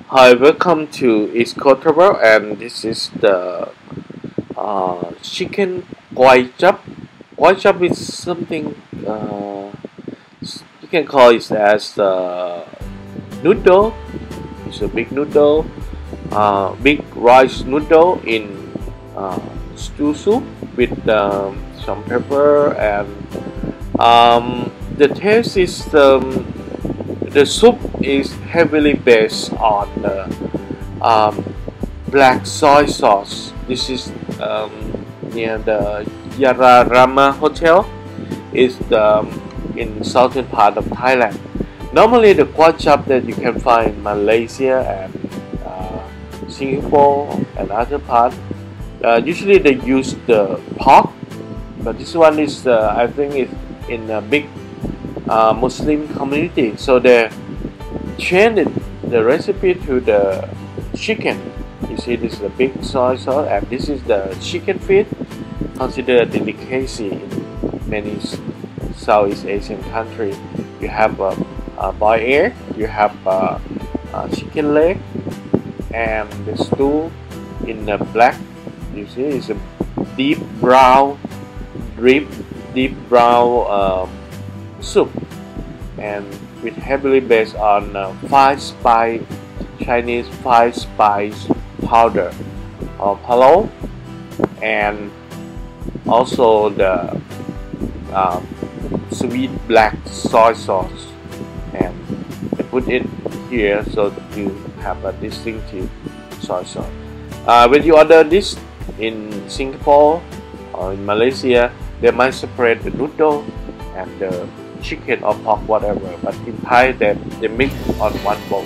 Hi, welcome to East Coast Travel, and this is the chicken kway chap. Kway chap is something you can call it as noodle. It's a big noodle, big rice noodle in stew soup with some pepper and the taste is the soup is heavily based on um, black soy sauce. This is near the Yararama Hotel. Is in southern part of Thailand. Normally, the kway chap that you can find in Malaysia and Singapore and other parts, usually they use the pork, but this one is I think it's in a big Muslim community, so they changed the recipe to the chicken. You see, this is the big soy sauce, and this is the chicken feet, considered a delicacy in many Southeast Asian countries. You have a boiled egg, you have chicken leg, and the stew in the black. You see, it's a deep brown, deep soup, and with heavily based on five spice Chinese five spice powder of hello, and also the sweet black soy sauce, and they put it here so that you have a distinctive soy sauce. When you order this in Singapore or in Malaysia, they might separate the noodle and the chicken or pork, whatever, but in Thai they mix on one bowl.